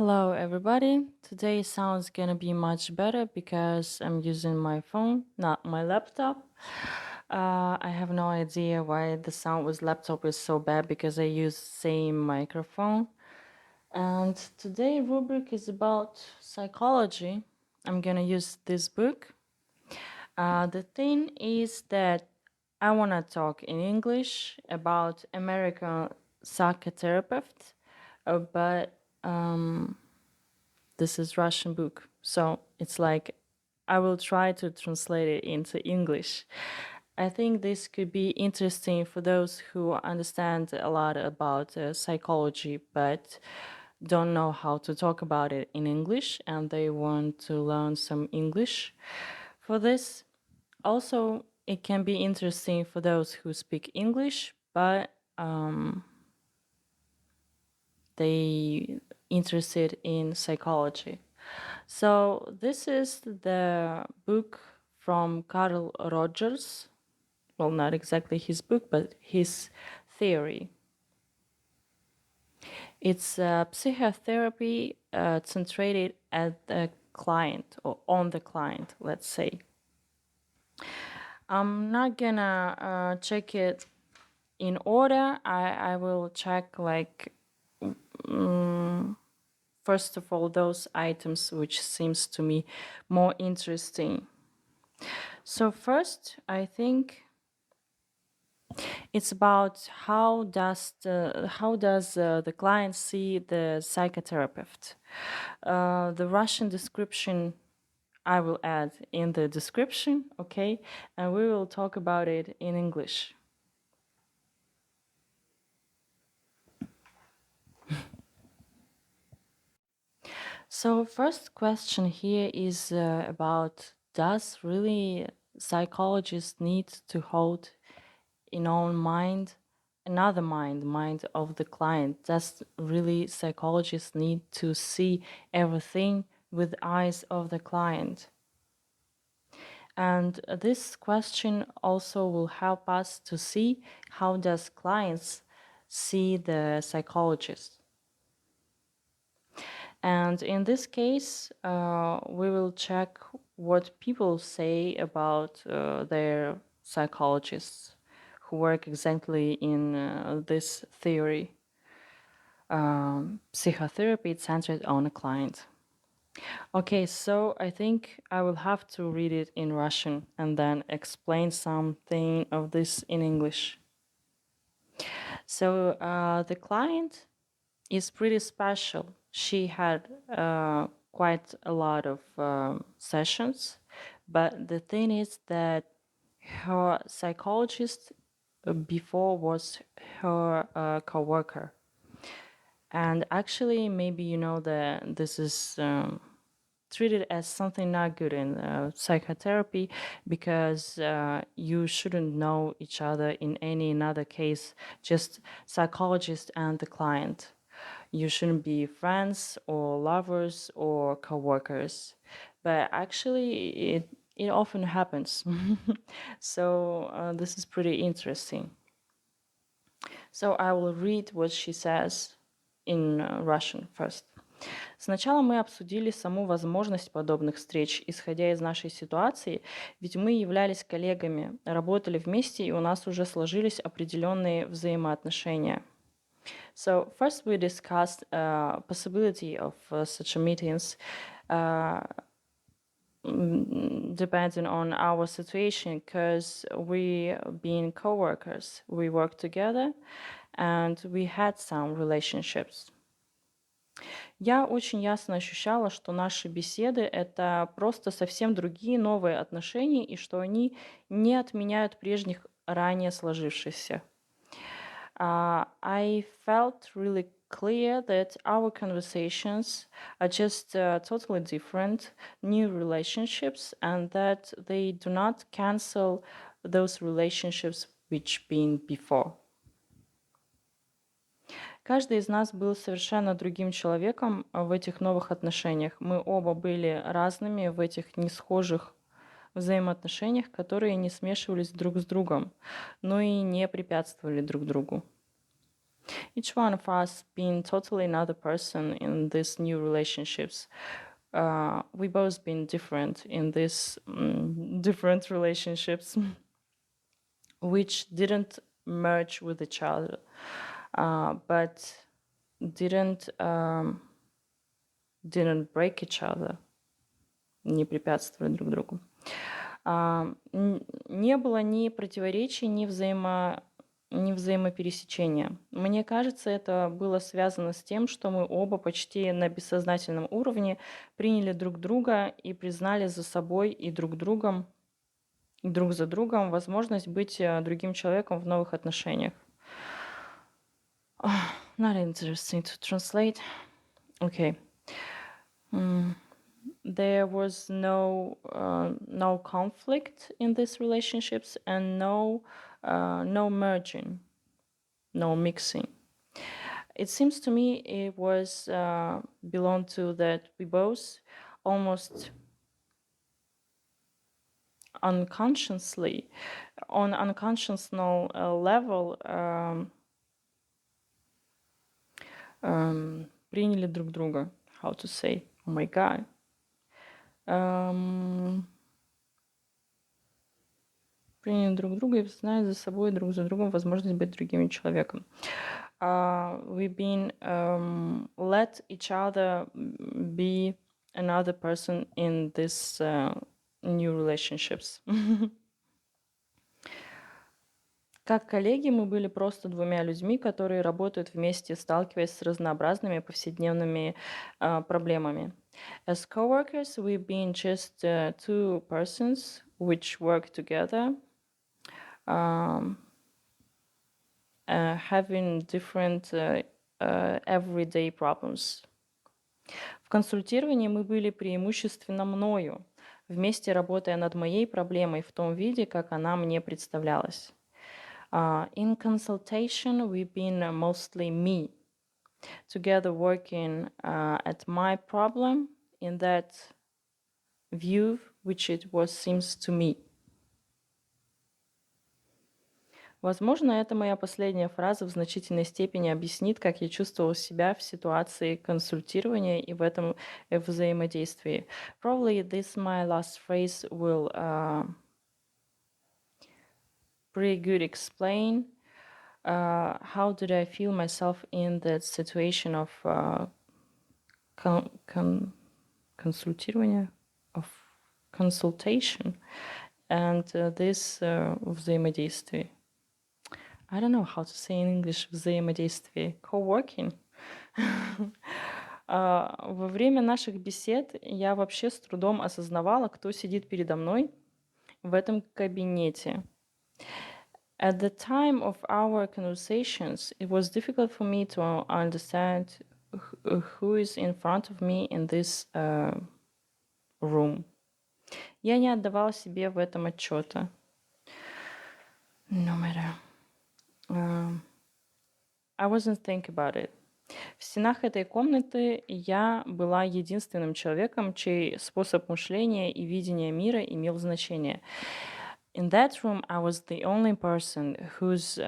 Hello, everybody. Today sounds gonna be much better because I'm using my phone, not my laptop. I have no idea why the sound with laptop is so bad because I use same microphone. And today rubric is about psychology. I'm gonna use this book. The thing is that I wanna talk in English about American psychotherapist, but this is Russian book. So it's like I will try to translate it into English. I think this could be interesting for those who understand a lot about psychology but don't know how to talk about it in English and they want to learn some English for this. Also, it can be interesting for those who speak English but they interested in psychology. So this is the book from Karl Rogers. Well, not exactly his book, but his theory. It's psychotherapy centered at the client or on the client, let's say. I'm not gonna check it in order. I will check like first of all those items which seems to me more interesting. So first, I think it's about how does the client see the psychotherapist. The Russian description I will add in the description, okay, and we will talk about it in English. So first question here is about does really psychologists need to hold in own mind another mind of the client? Does really psychologists need to see everything with eyes of the client? And this question also will help us to see how does clients see the psychologist. And in this case, we will check what people say about their psychologists who work exactly in this theory. Psychotherapy centered on a client. Okay, so I think I will have to read it in Russian and then explain something of this in English. So the client is pretty special. She had quite a lot of sessions, but the thing is that her psychologist before was her coworker. And actually, maybe you know that this is treated as something not good in psychotherapy because you shouldn't know each other in any another case, just psychologist and the client. You shouldn't be friends or lovers or co-workers. But actually, it often happens. So this is pretty interesting. So I will read what she says in Russian first. Сначала мы обсудили саму возможность подобных встреч, исходя из нашей ситуации, ведь мы являлись коллегами, работали вместе, и у нас уже сложились определенные взаимоотношения. So first we discussed possibility of such meetings depending on our situation because we being co-workers, we work together and we had some relationships. Я очень ясно ощущала, что наши беседы — это просто совсем другие новые отношения и что они не отменяют прежних ранее сложившихся. I felt really clear that our conversations are just totally different, new relationships, and that they do not cancel those relationships which been before. Каждый из нас был совершенно другим человеком в этих новых отношениях. Мы оба были разными в этих несхожих взаимоотношениях, которые не смешивались друг с другом, но и не препятствовали друг другу. Each one of us being totally another person in these new relationships. We both been different in these different relationships, which didn't merge with each other, but didn't break each other, не препятствовали друг другу. Не было ни противоречий, ни взаимопересечения. Мне кажется, это было связано с тем, что мы оба почти на бессознательном уровне приняли друг друга и признали за собой и друг за другом возможность быть другим человеком в новых отношениях. Not interesting to translate. Okay. There was no conflict in these relationships and no merging, no mixing. It seems to me it was belong to that we both almost unconsciously, on unconscional level, приняли друг друга. How to say? Oh my God. Приняли друг друга и знают за собой друг за другом возможность быть другим человеком. We've been let each other be another person in this new relationships. Как коллеги мы были просто двумя людьми, которые работают вместе, сталкиваясь с разнообразными повседневными проблемами. As coworkers, we've been just two persons which work together, having different everyday problems. В консультировании мы были преимущественно мною, вместе работая над моей проблемой в том виде, как она мне представлялась. In consultation, we've been mostly me, together working at my problem in that view which it was seems to me. Возможно, это моя последняя фраза в значительной степени объяснит, как я чувствовала себя в ситуации консультирования и в этом взаимодействии. Probably this my last phrase will pretty good explain how did I feel myself in that situation of консультирования, of consultation and this взаимодействие. I don't know how to say in English взаимодействие. Co-working. Во время наших бесед я вообще с трудом осознавала, кто сидит передо мной в этом кабинете. At the time of our conversations, it was difficult for me to understand who is in front of me in this room. Я не отдавала себе в этом отчета. No matter. I wasn't thinking about it. В стенах этой комнаты я была единственным человеком, чей способ мышления и видения мира имел значение. In that room, I was the only person whose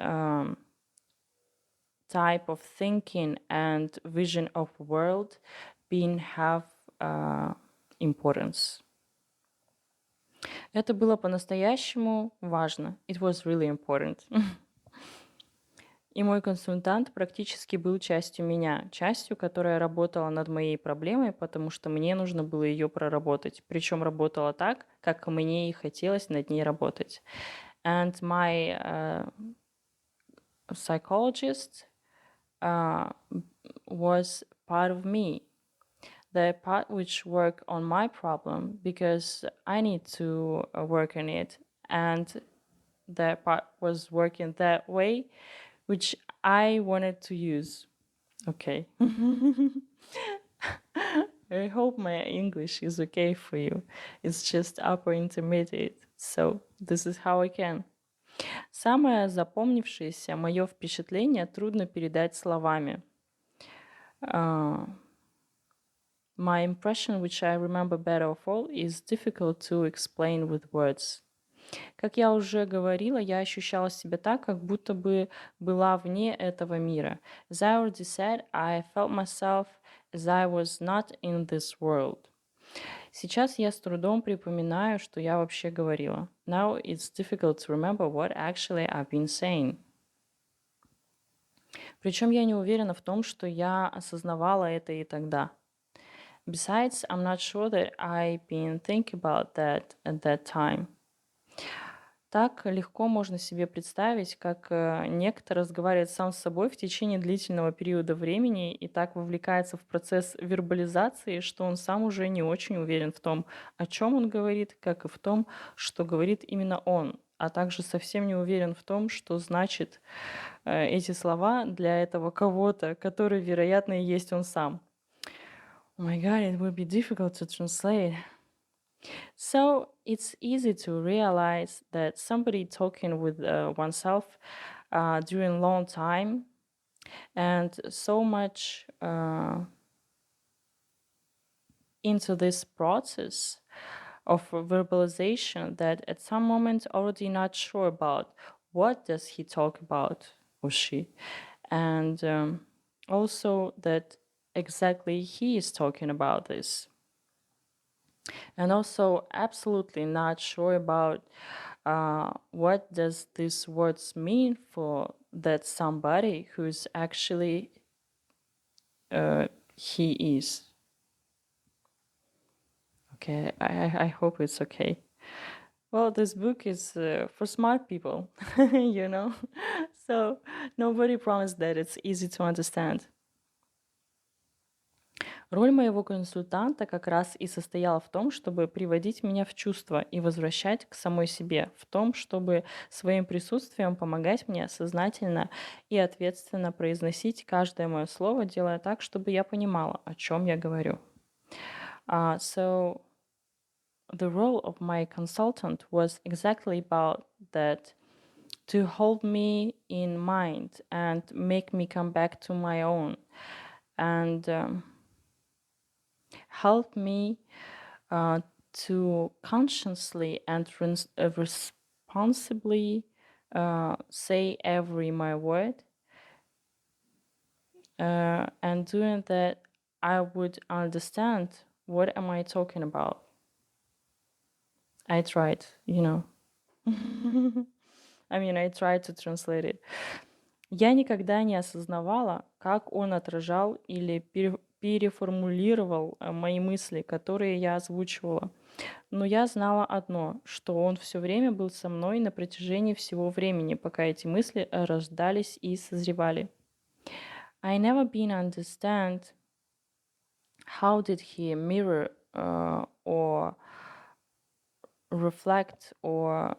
type of thinking and vision of the world being have importance. Это было по-настоящему важно. It was really important. И мой консультант практически был частью меня, частью, которая работала над моей проблемой, потому что мне нужно было ее проработать. Причем работала так, как мне и хотелось над ней работать. And my psychologist was part of me, the part which worked on my problem because I need to work on it, and the part was working that way which I wanted to use. Okay. I hope my English is okay for you. It's just upper intermediate, so this is how I can. Самое запомнившееся мое впечатление трудно передать словами. My impression, which I remember better of all, is difficult to explain with words. Как я уже говорила, я ощущала себя так, как будто бы была вне этого мира. As I already said, I felt myself as I was not in this world. Сейчас я с трудом припоминаю, что я вообще говорила. Now it's difficult to remember what actually I've been saying. Причем я не уверена в том, что я осознавала это и тогда. Besides, I'm not sure that I've been thinking about that at that time. Так легко можно себе представить, как некто разговаривает сам с собой в течение длительного периода времени и так вовлекается в процесс вербализации, что он сам уже не очень уверен в том, о чем он говорит, как и в том, что говорит именно он, а также совсем не уверен в том, что значит эти слова для этого кого-то, который, вероятно, и есть он сам. Oh my God, it would be difficult to translate. So it's easy to realize that somebody talking with oneself during long time and so much into this process of verbalization that at some moment already not sure about what does he talk about or she, and also that exactly he is talking about this, and also absolutely not sure about what does these words mean for that somebody who's actually he is. Okay, I hope it's okay. Well, this book is for smart people, you know, so nobody promised that it's easy to understand. Роль моего консультанта как раз и состояла в том, чтобы приводить меня в чувство и возвращать к самой себе, в том, чтобы своим присутствием помогать мне сознательно и ответственно произносить каждое мое слово, делая так, чтобы я понимала, о чем я говорю. So the role of my consultant was exactly about that, to hold me in mind and make me come back to my own, and help me to consciously and responsibly say every my word, and doing that I would understand what am I talking about. I tried, you know. I mean, I tried to translate it. Я никогда не осознавала, как он отражал или переформулировал мои мысли, которые я озвучивала. Но я знала одно, что он все время был со мной на протяжении всего времени, пока эти мысли рождались и созревали. I never been understand how did he mirror or reflect or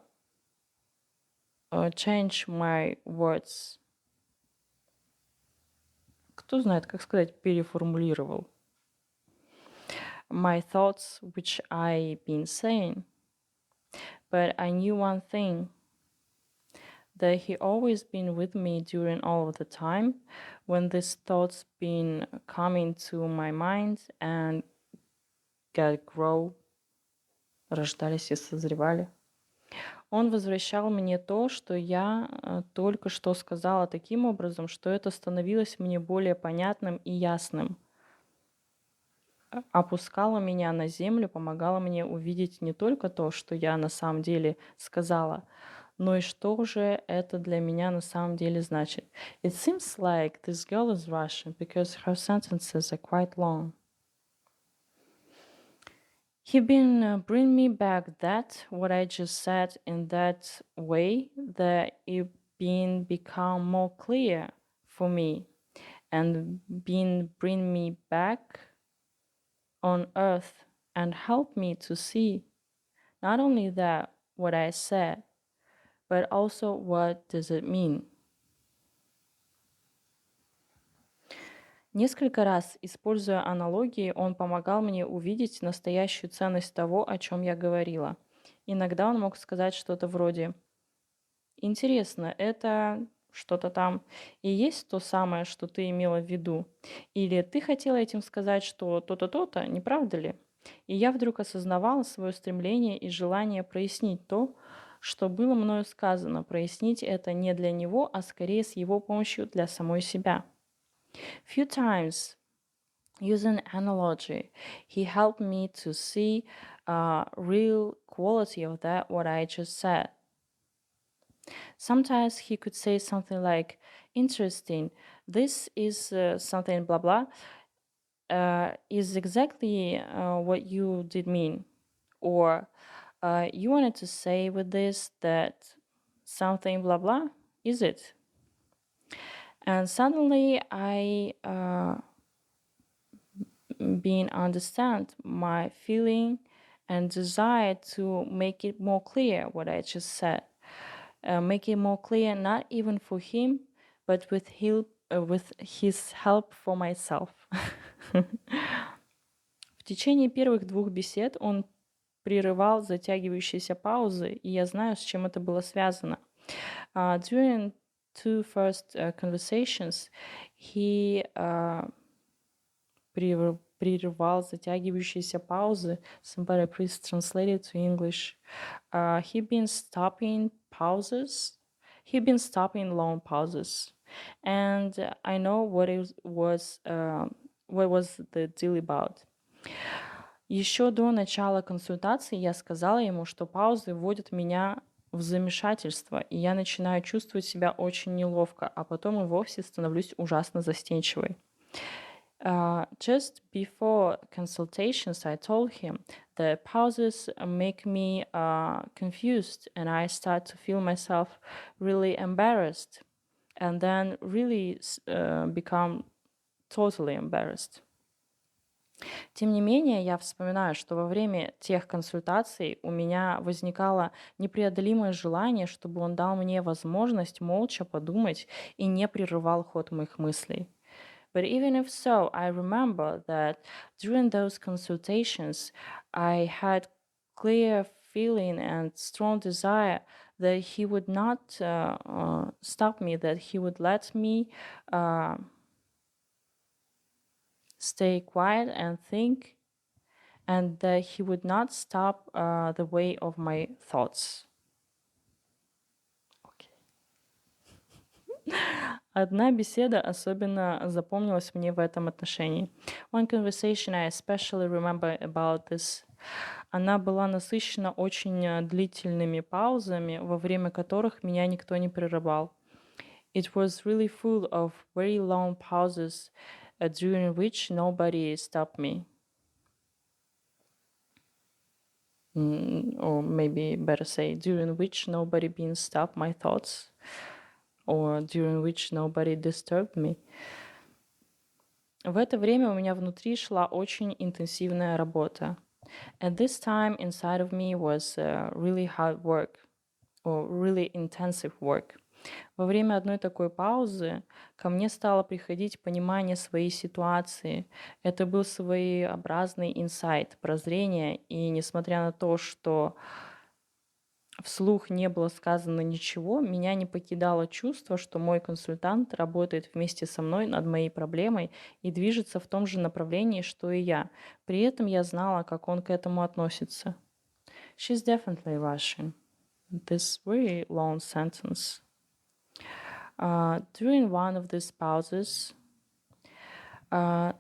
change my words. Кто знает, как сказать переформулировал? My thoughts, which I've been saying. But I knew one thing, that he always been with me during all of the time when these thoughts been coming to my mind and got grow, рождались и созревали. Он возвращал мне то, что я только что сказала, таким образом, что это становилось мне более понятным и ясным. Опускала меня на землю, помогала мне увидеть не только то, что я на самом деле сказала, но и что же это для меня на самом деле значит. It seems like this girl is Russian because her sentences are quite long. He been bring me back that what I just said in that way that it been become more clear for me and been bring me back on earth and help me to see not only that what I said, but also what does it mean. Несколько раз, используя аналогии, он помогал мне увидеть настоящую ценность того, о чем я говорила. Иногда он мог сказать что-то вроде «Интересно, это что-то там и есть то самое, что ты имела в виду? Или ты хотела этим сказать, что то-то, то-то, не правда ли?» И я вдруг осознавала свое стремление и желание прояснить то, что было мною сказано, прояснить это не для него, а скорее с его помощью для самой себя. Few times, using analogy, he helped me to see real quality of that what I just said. Sometimes he could say something like, interesting, this is something blah blah, is exactly what you did mean. Or you wanted to say with this that something blah blah, is it? And suddenly I being understand my feeling and desire to make it more clear what I just said. Make it more clear not even for him, but with his help for myself. В течение первых 2 бесед он прерывал затягивающиеся паузы, и я знаю, с чем это было связано. During 2 first conversations, he прерывал затягивающиеся паузы. Somebody please translate it to English. He'd been stopping pauses. He'd been stopping long pauses. And I know what was the deal about. Еще до начала консультации я сказала ему, что паузы вводят меня в замешательство, и я начинаю чувствовать себя очень неловко, а потом и вовсе становлюсь ужасно застенчивой. Just before consultations, I told him the pauses make me confused, and I start to feel myself really embarrassed, and then really become totally embarrassed. Тем не менее, я вспоминаю, что во время тех консультаций у меня возникало непреодолимое желание, чтобы он дал мне возможность молча подумать и не прерывал ход моих мыслей. But even if so, I remember that during those consultations, I had clear feeling and strong desire that he would not stop me, that he would let me stay quiet and think, and that he would not stop the way of my thoughts. Одна беседа особенно запомнилась мне в этом отношении. One conversation I especially remember about this. Она была насыщена очень длительными паузами, во время которых меня никто не прерывал. It was really full of very long pauses during which nobody stopped me. Or maybe better say, during which nobody been stopped my thoughts. Or during which nobody disturbed me. В это время у меня внутри шла очень интенсивная работа. At this time, inside of me was really hard work, or really intensive work. Во время одной такой паузы ко мне стало приходить понимание своей ситуации. Это был своеобразный инсайт, прозрение, и несмотря на то, что вслух не было сказано ничего, меня не покидало чувство, что мой консультант работает вместе со мной над моей проблемой и движется в том же направлении, что и я. При этом я знала, как он к этому относится. She's definitely Russian. This very long sentence. During one of these pauses, the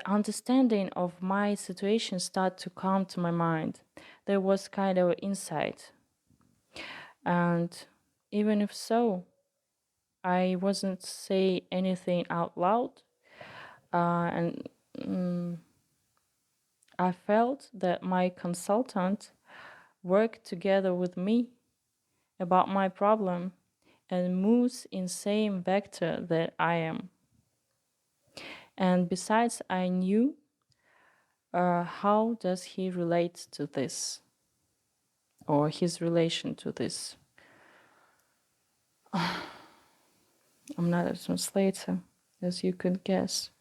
understanding of my situation started to come to my mind. There was kind of insight. And even if so, I wasn't say anything out loud. And I felt that my consultant worked together with me about my problem and moves in same vector that I am. And besides, I knew how does he relate to this, or his relation to this. I'm not a translator, as you could guess.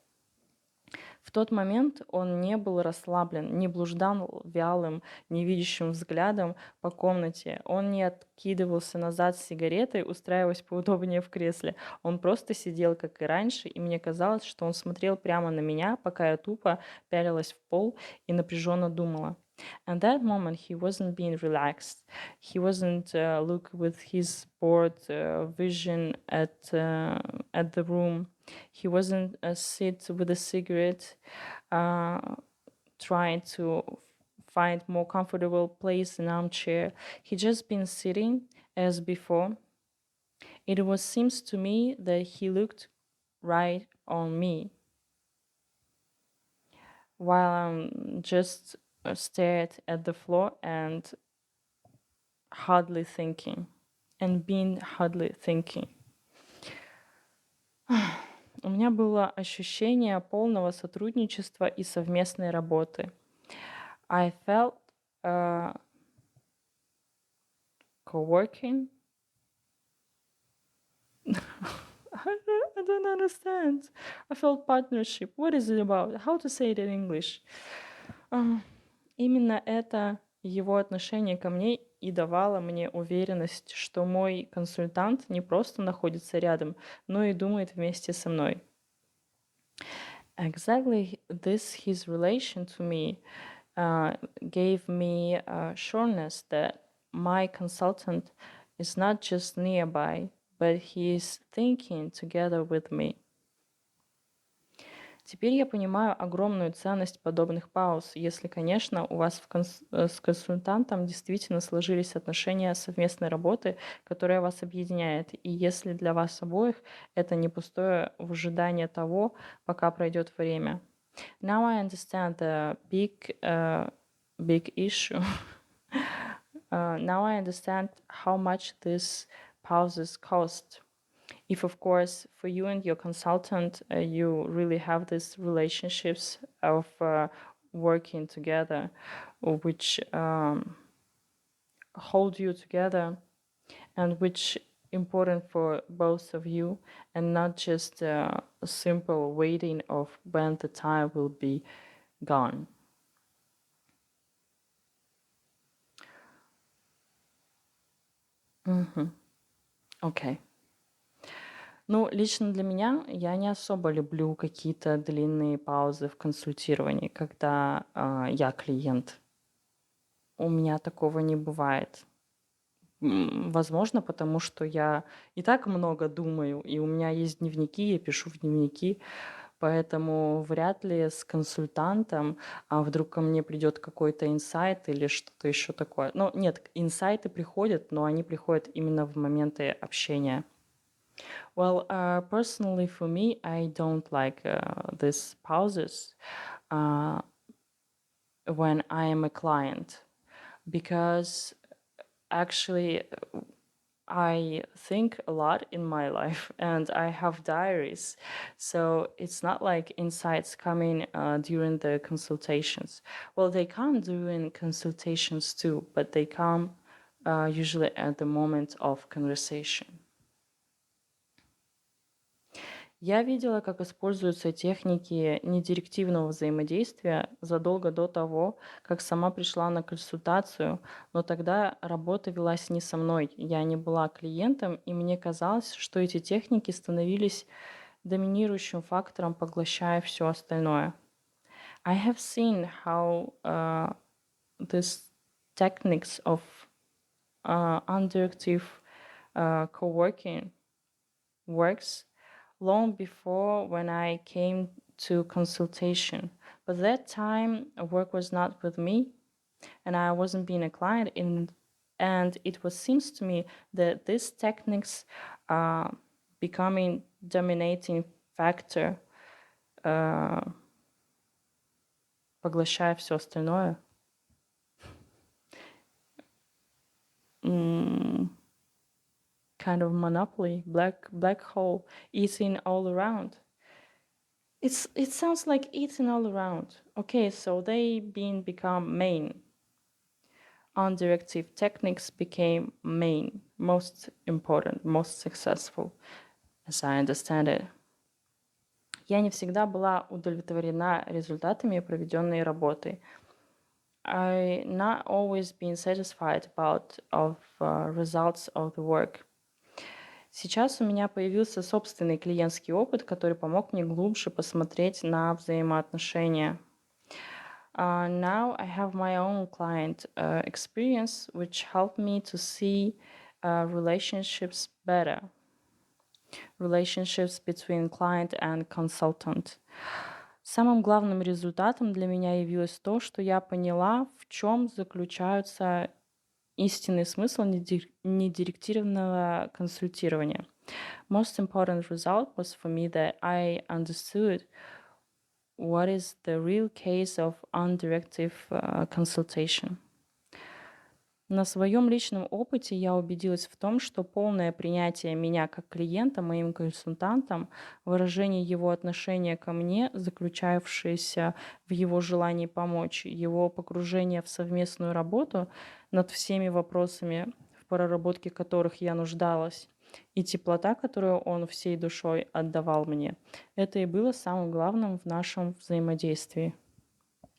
В тот момент он не был расслаблен, не блуждал вялым, невидящим взглядом по комнате. Он не откидывался назад с сигаретой, устраиваясь поудобнее в кресле. Он просто сидел, как и раньше, и мне казалось, что он смотрел прямо на меня, пока я тупо пялилась в пол и напряженно думала. And that moment, he wasn't being relaxed. He wasn't look with his bored vision at the room. He wasn't sit with a cigarette, uh, trying to find more comfortable place in armchair. He just been sitting as before. It was seems to me that he looked right on me while I'm just stared at the floor and hardly thinking and being hardly thinking. У меня было ощущение полного сотрудничества и совместной работы. I felt co-working. I don't understand. I felt partnership. What is it about? How to say it in English? Именно это его отношение ко мне и давало мне уверенность, что мой консультант не просто находится рядом, но и думает вместе со мной. Exactly this his relation to me gave me sureness that my consultant is not just nearby, but he is thinking together with me. Теперь я понимаю огромную ценность подобных пауз, если, конечно, у вас с консультантом действительно сложились отношения совместной работы, которая вас объединяет, и если для вас обоих это не пустое выжидание того, пока пройдет время. Now I understand the big issue. Now I understand how much these pauses cost. If, of course, for you and your consultant, you really have these relationships of working together, which hold you together and which important for both of you, and not just a simple waiting of when the time will be gone. Okay. Ну, лично для меня я не особо люблю какие-то длинные паузы в консультировании, когда я клиент. У меня такого не бывает. Возможно, потому что я и так много думаю, и у меня есть дневники, я пишу в дневники, поэтому вряд ли с консультантом вдруг ко мне придет какой-то инсайт или что-то еще такое. Ну, нет, инсайты приходят, но они приходят именно в моменты общения. Well, personally for me, I don't like these pauses when I am a client, because actually I think a lot in my life and I have diaries. So it's not like insights coming during the consultations. Well, they come during consultations too, but they come usually at the moment of conversation. Я видела, как используются техники недирективного взаимодействия задолго до того, как сама пришла на консультацию, но тогда работа велась не со мной, я не была клиентом, и мне казалось, что эти техники становились доминирующим фактором, поглощая все остальное. I have seen how these techniques of undirective co-working works long before when I came to consultation. But that time work was not with me and I wasn't being a client and it was seems to me that these techniques are becoming dominating factor, поглощая все остальное. Kind of monopoly, black hole, eating all around. It sounds like eating all around. Okay, so they become main. Undirective techniques became main, most important, most successful, as I understand it. Я не всегда была удовлетворена результатами проведенной работы. I not always been satisfied about results of the work. Сейчас у меня появился собственный клиентский опыт, который помог мне глубже посмотреть на взаимоотношения. Now I have my own client experience, which helped me to see relationships better, relationships between client and consultant. Самым главным результатом для меня явилось то, что я поняла, в чем заключаются истинный смысл недиректированного консультирования. Most important result was for me that I understood what is the real case of undirective consultation. На своем личном опыте я убедилась в том, что полное принятие меня как клиента моим консультантом, выражение его отношения ко мне, заключавшееся в его желании помочь, его погружение в совместную работу над всеми вопросами, в проработке которых я нуждалась, и теплота, которую он всей душой отдавал мне, это и было самым главным в нашем взаимодействии.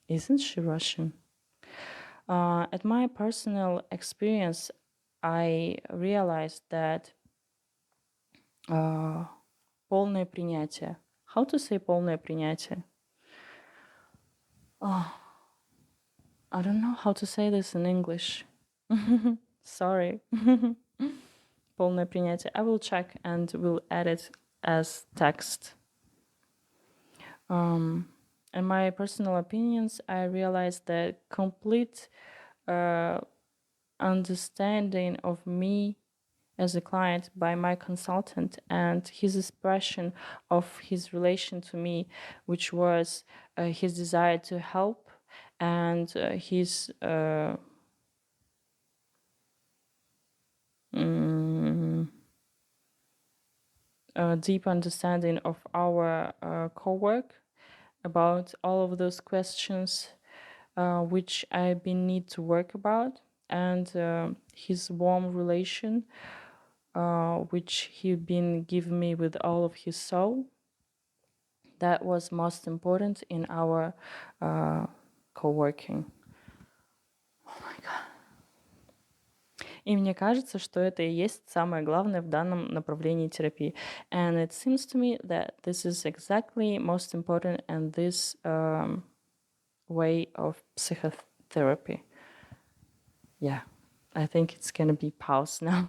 Isn't she Russian? At my personal experience, I realized that полное принятие. How to say полное принятие? I don't know how to say this in English. Sorry. Полное принятие. I will check and will add it as text. In my personal opinions, I realized that complete understanding of me as a client by my consultant and his expression of his relation to me, which was his desire to help and his deep understanding of our co-work about all of those questions which I've been need to work about, and his warm relation which he been giving me with all of his soul. That was most important in our co-working. Oh my God. И мне кажется, что это и есть самое главное в данном направлении терапии. And it seems to me that this is exactly most important in this way of psychotherapy. Yeah, I think it's gonna be paused now.